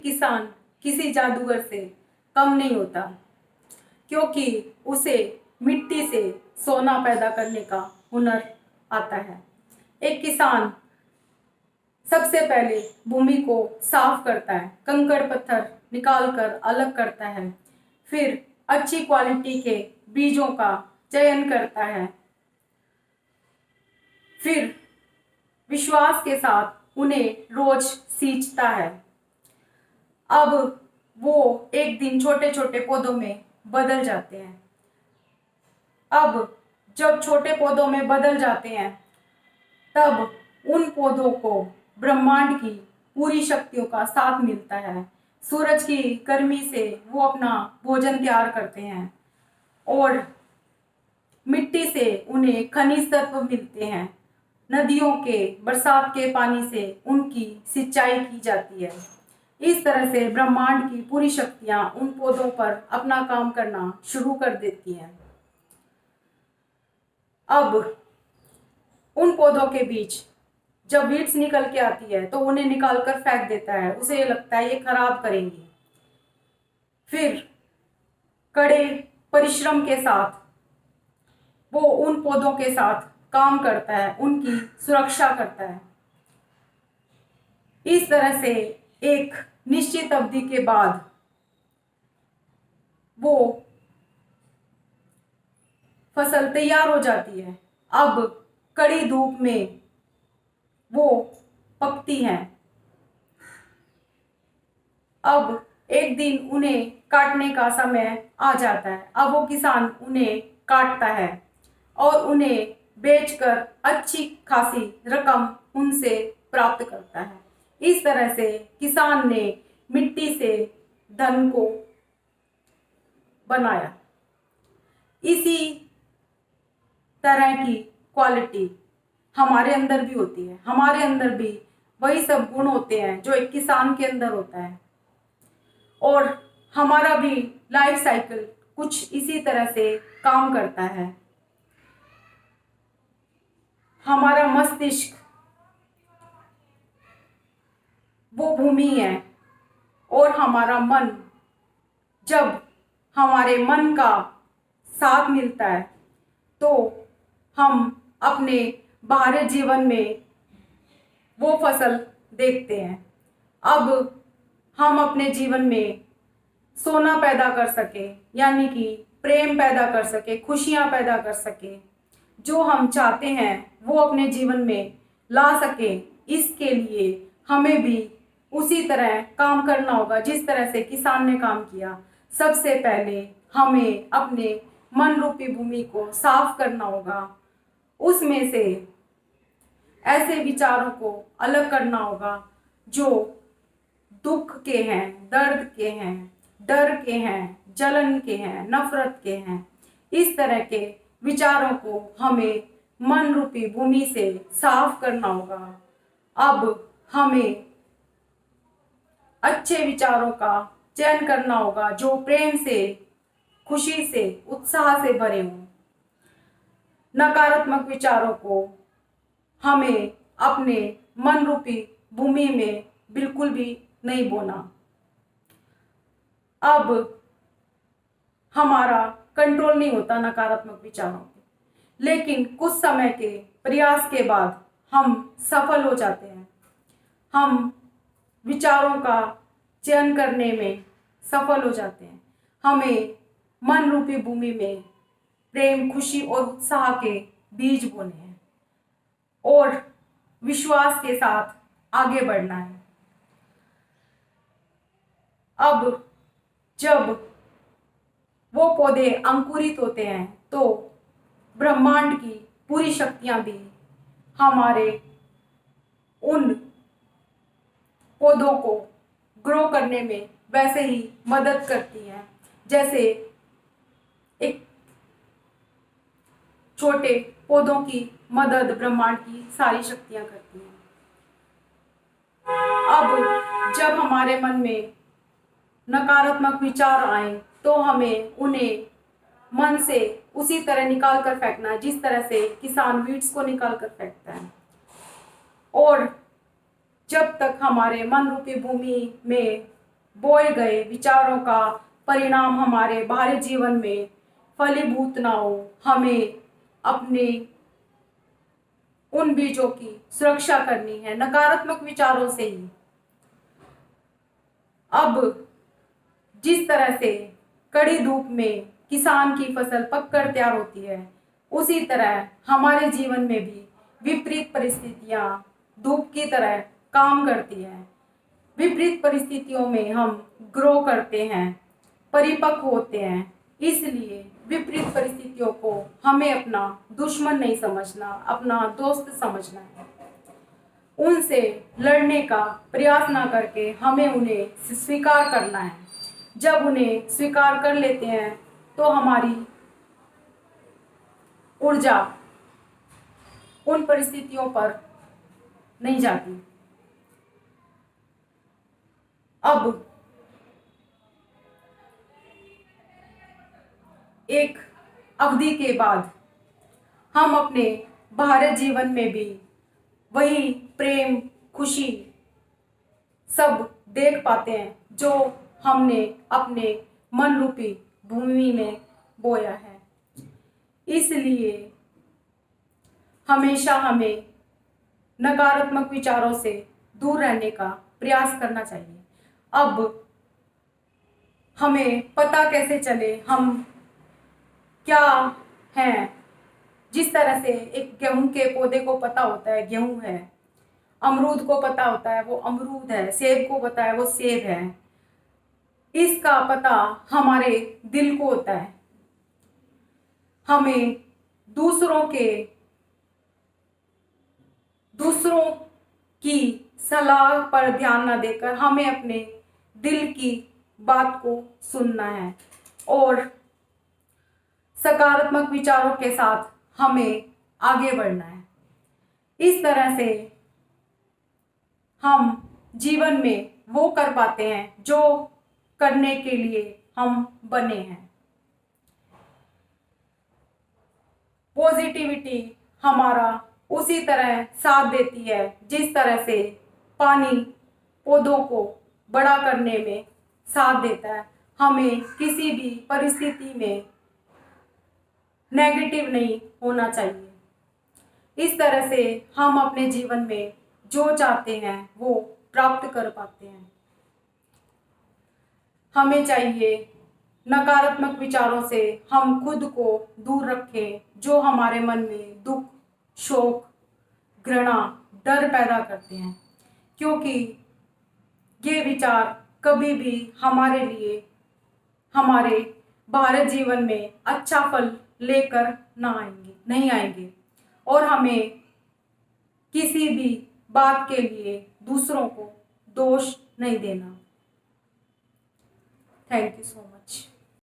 किसान किसी जादूगर से कम नहीं होता, क्योंकि उसे मिट्टी से सोना पैदा करने का हुनर आता है। एक किसान सबसे पहले भूमि को साफ करता है, कंकड़ पत्थर निकाल कर अलग करता है, फिर अच्छी क्वालिटी के बीजों का चयन करता है, फिर विश्वास के साथ उन्हें रोज सींचता है। अब वो एक दिन छोटे छोटे पौधों में बदल जाते हैं। अब जब छोटे पौधों में बदल जाते हैं, तब उन पौधों को ब्रह्मांड की पूरी शक्तियों का साथ मिलता है। सूरज की गर्मी से वो अपना भोजन तैयार करते हैं और मिट्टी से उन्हें खनिज तत्व मिलते हैं। नदियों के बरसात के पानी से उनकी सिंचाई की जाती है। इस तरह से ब्रह्मांड की पूरी शक्तियां उन पौधों पर अपना काम करना शुरू कर देती हैं। अब उन पौधों के बीच जब वीड्स निकल के आती है तो उन्हें निकाल कर फेंक देता है। उसे ये लगता है ये खराब करेंगी। फिर कड़े परिश्रम के साथ वो उन पौधों के साथ काम करता है, उनकी सुरक्षा करता है। इस तरह से एक निश्चित अवधि के बाद वो फसल तैयार हो जाती है। अब कड़ी धूप में वो पकती हैं। अब एक दिन उन्हें काटने का समय आ जाता है। अब वो किसान उन्हें काटता है और उन्हें बेचकर अच्छी खासी रकम उनसे प्राप्त करता है। इस तरह से किसान ने मिट्टी से धन को बनाया। इसी तरह की क्वालिटी हमारे अंदर भी होती है। हमारे अंदर भी वही सब गुण होते हैं जो एक किसान के अंदर होता है। और हमारा भी लाइफ साइकिल कुछ इसी तरह से काम करता है। हमारा मस्तिष्क वो भूमि है और हमारा मन, जब हमारे मन का साथ मिलता है तो हम अपने बाहरी जीवन में वो फसल देखते हैं। अब हम अपने जीवन में सोना पैदा कर सके, यानी कि प्रेम पैदा कर सके, खुशियां पैदा कर सके, जो हम चाहते हैं वो अपने जीवन में ला सके, इसके लिए हमें भी उसी तरह काम करना होगा जिस तरह से किसान ने काम किया। सबसे पहले हमें अपने मन रूपी भूमि को साफ करना होगा। उसमें से ऐसे विचारों को अलग करना होगा जो दुख के हैं, दर्द के हैं, डर के हैं, जलन के हैं, नफरत के हैं। इस तरह के विचारों को हमें मन रूपी भूमि से साफ करना होगा। अब हमें अच्छे विचारों का चयन करना होगा जो प्रेम से, खुशी से, उत्साह से भरे हों। नकारात्मक विचारों को हमें अपने मन रूपी भूमि में बिल्कुल भी नहीं बोना। अब हमारा कंट्रोल नहीं होता नकारात्मक विचारों पे, लेकिन कुछ समय के प्रयास के बाद हम सफल हो जाते हैं। हम विचारों का चयन करने में सफल हो जाते हैं। हमें मन रूपी भूमि में प्रेम, खुशी और उत्साह के बीज बोने हैं और विश्वास के साथ आगे बढ़ना है। अब जब वो पौधे अंकुरित होते हैं तो ब्रह्मांड की पूरी शक्तियां भी हमारे उन पौधों को ग्रो करने में वैसे ही मदद करती हैं जैसे एक छोटे पौधों की मदद ब्रह्मांड की सारी शक्तियां करती हैं। अब जब हमारे मन में नकारात्मक विचार आए तो हमें उन्हें मन से उसी तरह निकाल कर फेंकना जिस तरह से किसान वीड्स को निकाल कर फेंकता है। और जब तक हमारे मन रूपी भूमि में बोए गए विचारों का परिणाम हमारे बाहरी जीवन में फलीभूत ना हो। हमें अपने उन बीजों की सुरक्षा करनी है नकारात्मक विचारों से ही। अब जिस तरह से कड़ी धूप में किसान की फसल पककर तैयार होती है, उसी तरह हमारे जीवन में भी विपरीत परिस्थितियां धूप की तरह काम करती हैं। विपरीत परिस्थितियों में हम ग्रो करते हैं, परिपक्व होते हैं। इसलिए विपरीत परिस्थितियों को हमें अपना दुश्मन नहीं समझना, अपना दोस्त समझना है। उनसे लड़ने का प्रयास ना करके हमें उन्हें स्वीकार करना है। जब उन्हें स्वीकार कर लेते हैं तो हमारी ऊर्जा उन परिस्थितियों पर नहीं जाती। अब एक अवधि के बाद हम अपने बाहरी जीवन में भी वही प्रेम, खुशी सब देख पाते हैं जो हमने अपने मन रूपी भूमि में बोया है। इसलिए हमेशा हमें नकारात्मक विचारों से दूर रहने का प्रयास करना चाहिए। अब हमें पता कैसे चले हम क्या हैं। जिस तरह से एक गेहूं के पौधे को पता होता है गेहूं है, अमरूद को पता होता है वो अमरूद है, सेब को पता है वो सेब है, इसका पता हमारे दिल को होता है। हमें दूसरों की सलाह पर ध्यान न देकर हमें अपने दिल की बात को सुनना है और सकारात्मक विचारों के साथ हमें आगे बढ़ना है। इस तरह से हम जीवन में वो कर पाते हैं जो करने के लिए हम बने हैं। पॉजिटिविटी हमारा उसी तरह साथ देती है जिस तरह से पानी पौधों को बड़ा करने में साथ देता है। हमें किसी भी परिस्थिति में नेगेटिव नहीं होना चाहिए। इस तरह से हम अपने जीवन में जो चाहते हैं वो प्राप्त कर पाते हैं। हमें चाहिए नकारात्मक विचारों से हम खुद को दूर रखें जो हमारे मन में दुख, शोक, घृणा, डर पैदा करते हैं, क्योंकि ये विचार कभी भी हमारे लिए हमारे बाहरी जीवन में अच्छा फल लेकर नहीं आएंगे और हमें किसी भी बात के लिए दूसरों को दोष नहीं देना। Thank you so much.